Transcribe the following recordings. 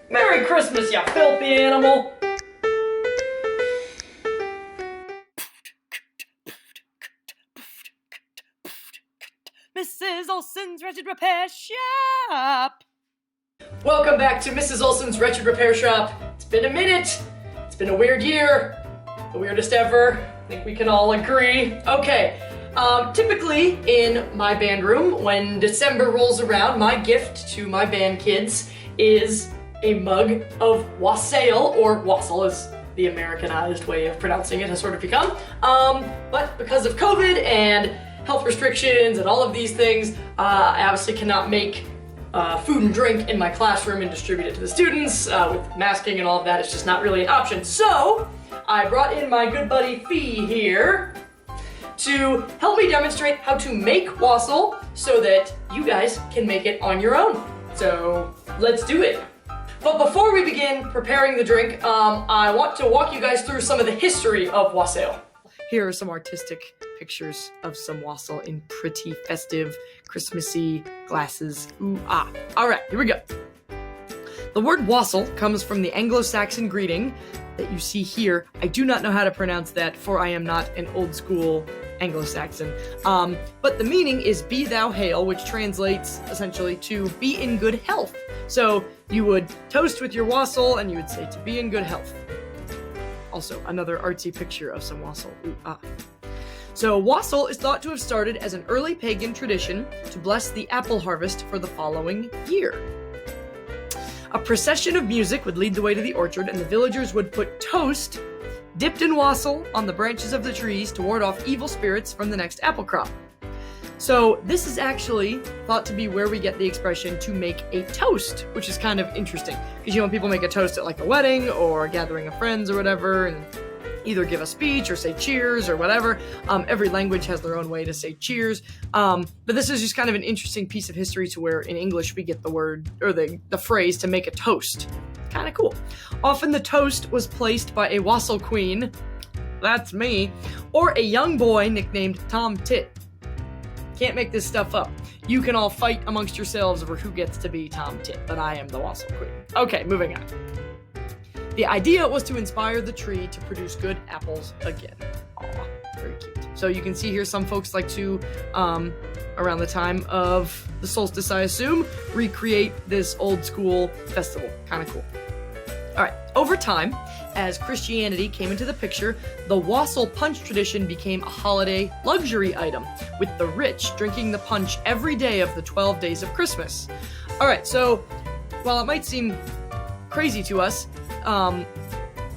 Merry Christmas, you filthy animal! Mrs. Olson's Wretched Repair Shop! Welcome back to Mrs. Olson's Wretched Repair Shop. It's been a minute. It's been a weird year. The weirdest ever. I think we can all agree. Okay, typically in my band room, when December rolls around, my gift to my band kids is a mug of wassail, or wassail is the Americanized way of pronouncing it has sort of become. But because of COVID and health restrictions and all of these things, I obviously cannot make food and drink in my classroom and distribute it to the students. With masking and all of that, it's just not really an option. So I brought in my good buddy Fee here to help me demonstrate how to make wassail so that you guys can make it on your own. So let's do it. But before we begin preparing the drink, I want to walk you guys through some of the history of wassail. Here are some artistic pictures of some wassail in pretty festive, Christmassy glasses. Ooh, ah. All right, here we go. The word wassail comes from the Anglo-Saxon greeting that you see here. I do not know how to pronounce that, for I am not an old school Anglo-Saxon. But the meaning is be thou hail, which translates essentially to be in good health. So you would toast with your wassail and you would say to be in good health. Also, another artsy picture of some wassail. Ooh, ah. So wassail is thought to have started as an early pagan tradition to bless the apple harvest for the following year. A procession of music would lead the way to the orchard, and the villagers would put toast dipped in wassail on the branches of the trees to ward off evil spirits from the next apple crop. So this is actually thought to be where we get the expression to make a toast, which is kind of interesting. Because when people make a toast at like a wedding or a gathering of friends or whatever, and either give a speech or say cheers or whatever. Every language has their own way to say cheers. But this is just kind of an interesting piece of history to where in English we get the word, or the phrase to make a toast. Kind of cool. Often the toast was placed by a wassail queen, that's me, or a young boy nicknamed Tom Tit. Can't make this stuff up. You can all fight amongst yourselves over who gets to be Tom Tit, but I am the wassail queen. Okay, moving on. The idea was to inspire the tree to produce good apples again. Aw, very cute. So you can see here some folks like to, around the time of the solstice, I assume, recreate this old school festival. Kind of cool. All right, over time, as Christianity came into the picture, the wassail punch tradition became a holiday luxury item, with the rich drinking the punch every day of the 12 days of Christmas. All right, so while it might seem crazy to us,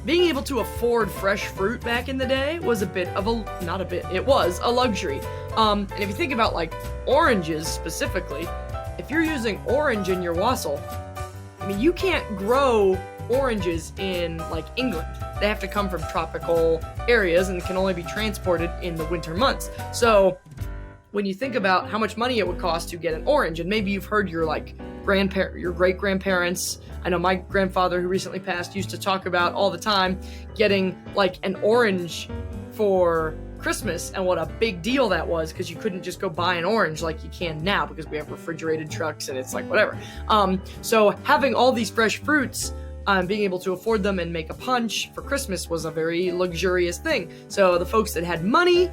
being able to afford fresh fruit back in the day was it was a luxury. And if you think about like oranges specifically, if you're using orange in your wassail, I mean, you can't grow oranges in like England. They have to come from tropical areas and can only be transported in the winter months. So when you think about how much money it would cost to get an orange, and maybe you've heard your great-grandparents, I know my grandfather who recently passed used to talk about all the time getting like an orange for Christmas and what a big deal that was, because you couldn't just go buy an orange like you can now because we have refrigerated trucks and it's like whatever. So having all these fresh fruits, being able to afford them and make a punch for Christmas was a very luxurious thing. So the folks that had money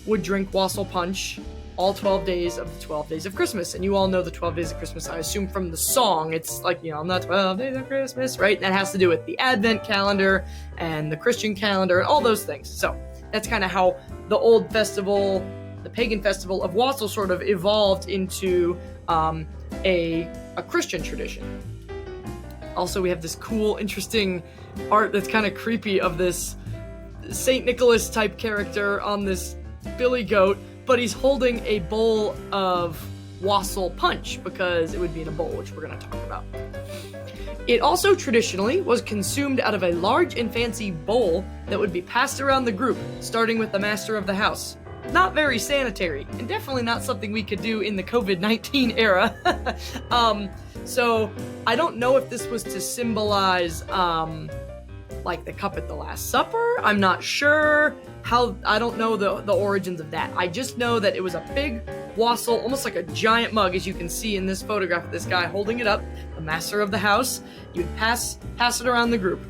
would drink wassail punch all 12 days of the 12 days of Christmas. And you all know the 12 days of Christmas, I assume, from the song. It's like, on the 12 days of Christmas, right? That has to do with the Advent calendar and the Christian calendar and all those things. So that's kind of how the old festival, the pagan festival of wassail, sort of evolved into a Christian tradition. Also, we have this cool, interesting art that's kind of creepy of this St. Nicholas type character on this billy goat, but he's holding a bowl of wassail punch because it would be in a bowl, which we're going to talk about. It also traditionally was consumed out of a large and fancy bowl that would be passed around the group, starting with the master of the house. Not very sanitary, and definitely not something we could do in the COVID-19 era. So I don't know if this was to symbolize like the cup at the Last Supper. I'm not sure I don't know the origins of that. I just know that it was a big wassail, almost like a giant mug, as you can see in this photograph of this guy holding it up, the master of the house. You'd pass it around the group.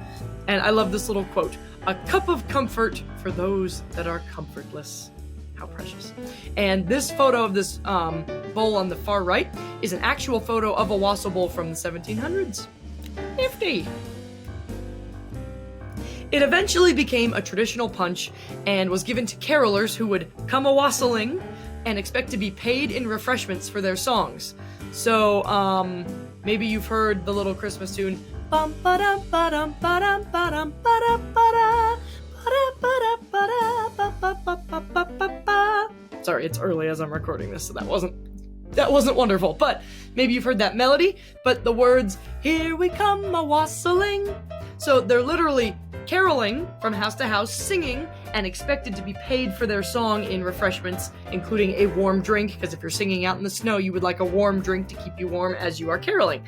And I love this little quote, "A cup of comfort for those that are comfortless." How precious. And this photo of this bowl on the far right is an actual photo of a wassail bowl from the 1700s. Nifty. It eventually became a traditional punch and was given to carolers who would come a-wassailing and expect to be paid in refreshments for their songs. So, maybe you've heard the little Christmas tune, bum ba-dum ba-dum ba-dum ba-dum ba-dum ba-da ba-da. Sorry, it's early as I'm recording this, so that wasn't wonderful. But maybe you've heard that melody, but the words, "Here we come a-wassailing." So they're literally caroling from house to house, singing, and expected to be paid for their song in refreshments, including a warm drink, because if you're singing out in the snow, you would like a warm drink to keep you warm as you are caroling.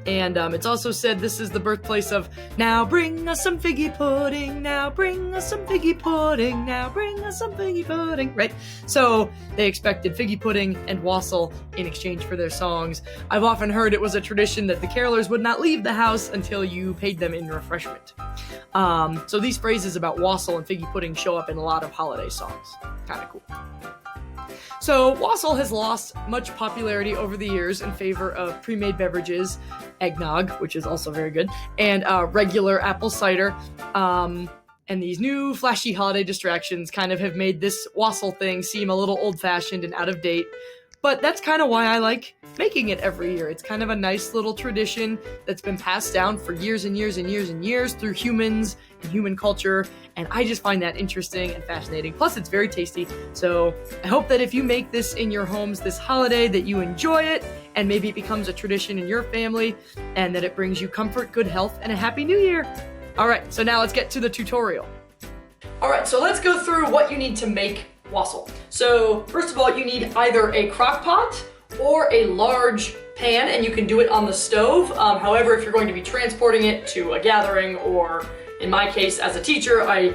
It's also said this is the birthplace of, "Now bring us some figgy pudding, now bring us some figgy pudding, now bring us some figgy pudding," right? So they expected figgy pudding and wassail in exchange for their songs. I've often heard it was a tradition that the carolers would not leave the house until you paid them in refreshment. So these phrases about wassail and figgy pudding show up in a lot of holiday songs. Kind of cool. So, wassail has lost much popularity over the years in favor of pre-made beverages, eggnog, which is also very good, and regular apple cider. And these new flashy holiday distractions kind of have made this wassail thing seem a little old-fashioned and out of date. But that's kind of why I like making it every year. It's kind of a nice little tradition that's been passed down for years and years and years and years through humans and human culture, and I just find that interesting and fascinating. Plus, it's very tasty, so I hope that if you make this in your homes this holiday, that you enjoy it, and maybe it becomes a tradition in your family, and that it brings you comfort, good health, and a happy new year. All right, so now let's get to the tutorial. All right, so let's go through what you need to make wassail. So first of all, you need either a crock pot or a large pan, and you can do it on the stove. However, if you're going to be transporting it to a gathering, or in my case as a teacher, I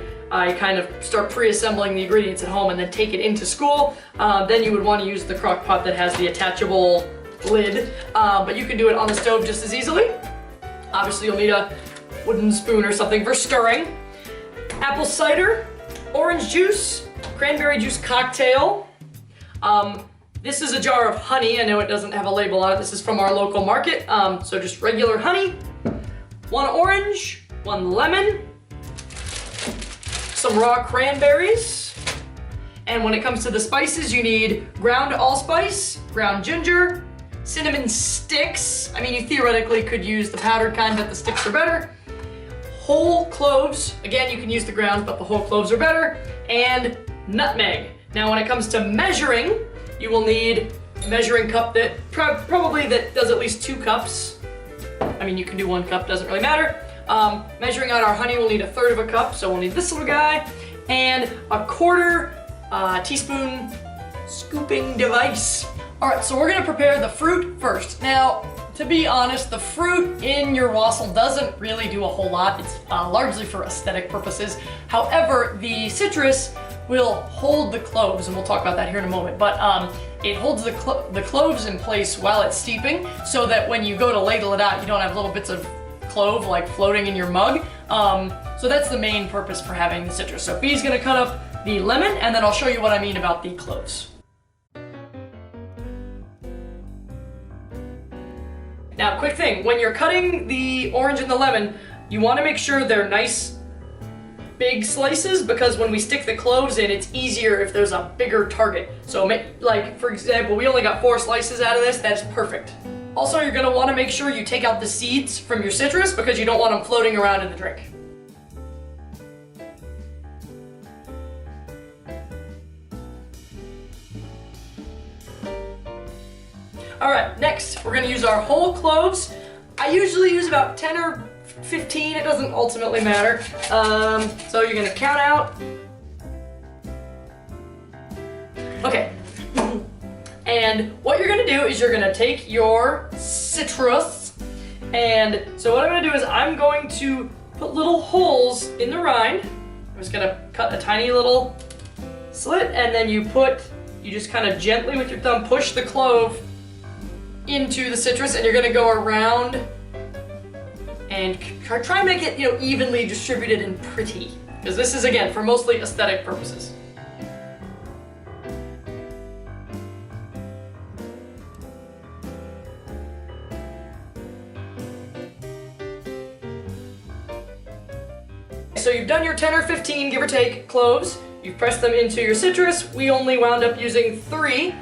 kind of start pre-assembling the ingredients at home and then take it into school, then you would want to use the crock pot that has the attachable lid, but you can do it on the stove just as easily. Obviously you'll need a wooden spoon or something for stirring. Apple cider, orange juice, cranberry juice cocktail. This is a jar of honey. I know it doesn't have a label on it. This is from our local market. So just regular honey, 1 orange, 1 lemon, some raw cranberries. And when it comes to the spices, you need ground allspice, ground ginger, cinnamon sticks. I mean, you theoretically could use the powdered kind, but the sticks are better. Whole cloves. Again, you can use the ground, but the whole cloves are better. And nutmeg. Now, when it comes to measuring, you will need a measuring cup that probably that does at least 2 cups. I mean, you can do 1 cup, doesn't really matter. Measuring out our honey, we'll need 1/3 of a cup, so we'll need this little guy, and a 1/4 teaspoon scooping device. All right, so we're gonna prepare the fruit first. Now, to be honest, the fruit in your wassail doesn't really do a whole lot. It's largely for aesthetic purposes. However, the citrus will hold the cloves, and we'll talk about that here in a moment, but it holds the cloves in place while it's steeping, so that when you go to ladle it out, you don't have little bits of clove like floating in your mug. So that's the main purpose for having the citrus. So Bee's gonna cut up the lemon, and then I'll show you what I mean about the cloves. Now, quick thing, when you're cutting the orange and the lemon, you want to make sure they're nice big slices, because when we stick the cloves in, it's easier if there's a bigger target. So like, for example, we only got 4 slices out of this. That's perfect. Also, you're going to want to make sure you take out the seeds from your citrus, because you don't want them floating around in the drink. All right, next, we're going to use our whole cloves. I usually use about 10 or 15, it doesn't ultimately matter. So you're gonna count out. Okay. And what you're gonna do is you're gonna take your citrus, and so what I'm gonna do is I'm going to put little holes in the rind. I'm just gonna cut a tiny little slit, and then you put you just kind of gently with your thumb push the clove into the citrus, and you're gonna go around and try and make it, you know, evenly distributed and pretty. Because this is, again, for mostly aesthetic purposes. So you've done your 10 or 15, give or take, cloves. You've pressed them into your citrus. We only wound up using 3.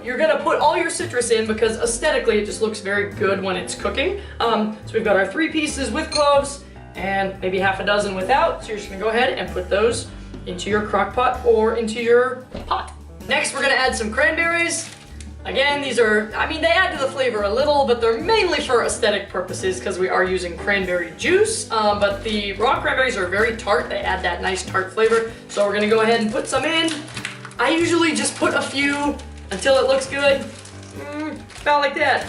You're gonna put all your citrus in because aesthetically it just looks very good when it's cooking. So we've got our 3 pieces with cloves and maybe half a dozen without. So you're just gonna go ahead and put those into your crock pot or into your pot. Next, we're gonna add some cranberries. Again, these are, I mean, they add to the flavor a little, but they're mainly for aesthetic purposes because we are using cranberry juice. But the raw cranberries are very tart. They add that nice tart flavor. So we're gonna go ahead and put some in. I usually just put a few until it looks good. About like that.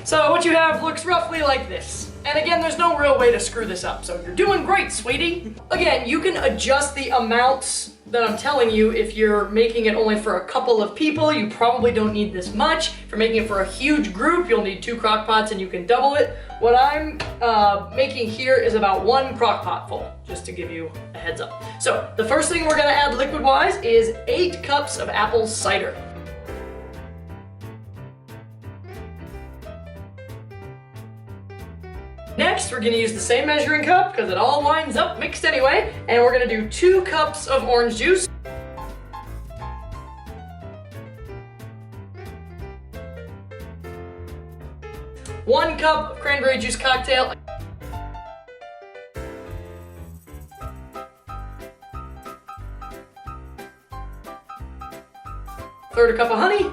So what you have looks roughly like this. And again, there's no real way to screw this up. So you're doing great, sweetie. Again, you can adjust the amounts that I'm telling you. If you're making it only for a couple of people, you probably don't need this much. If you're making it for a huge group, you'll need 2 crock pots and you can double it. What I'm making here is about 1 crock pot full, just to give you a heads up. So the first thing we're gonna add liquid-wise is 8 cups of apple cider. Next, we're gonna use the same measuring cup because it all winds up mixed anyway, and we're gonna do 2 cups of orange juice. One cup of cranberry juice cocktail. Third a cup of honey.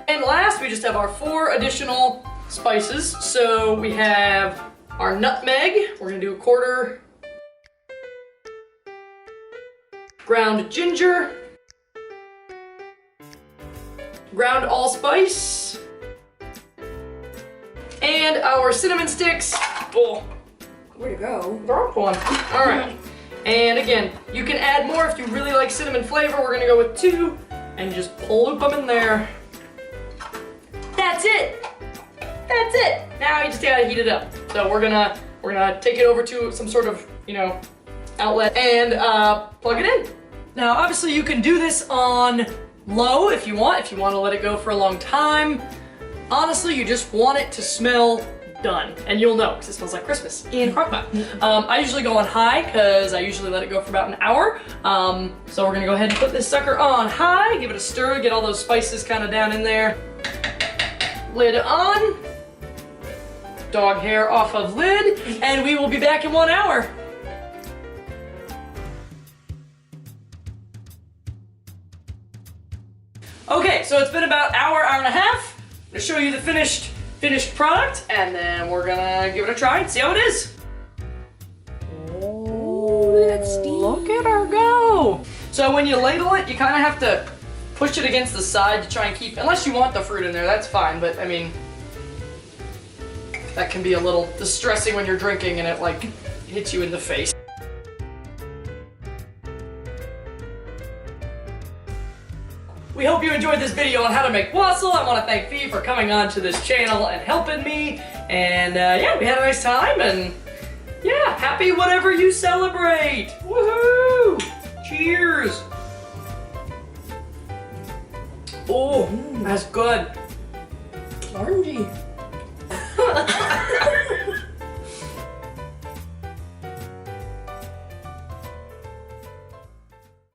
And last, we just have our 4 additional spices. So we have our nutmeg. We're gonna do a quarter. Ground ginger. Ground allspice. And our cinnamon sticks. Oh, Way to go. drop one. All right. And again, you can add more if you really like cinnamon flavor. We're gonna go with 2 and just loop them in there. That's it. That's it. Now you just gotta heat it up. So we're gonna take it over to some sort of, you know, outlet and plug it in. Now, obviously, you can do this on low if you want. If you want to let it go for a long time. Honestly, you just want it to smell done, and you'll know because it smells like Christmas in crockpot. I usually go on high because I usually let it go for about an hour. So we're gonna go ahead and put this sucker on high, give it a stir, get all those spices kind of down in there. Lid on, dog hair off of lid, and we will be back in 1 hour. Okay, so it's been about hour and a half. I'm gonna show you the finished product, and then we're gonna give it a try and see how it is. Oh, that's steamy. Look at her go. So when you ladle it, you kind of have to push it against the side to try and keep, unless you want the fruit in there, that's fine, but I mean, that can be a little distressing when you're drinking and it like hits you in the face. We hope you enjoyed this video on how to make wassail. I want to thank Fee for coming on to this channel and helping me. And yeah, we had a nice time, and yeah, happy whatever you celebrate. Woohoo! Cheers! Oh, that's good. Orangey.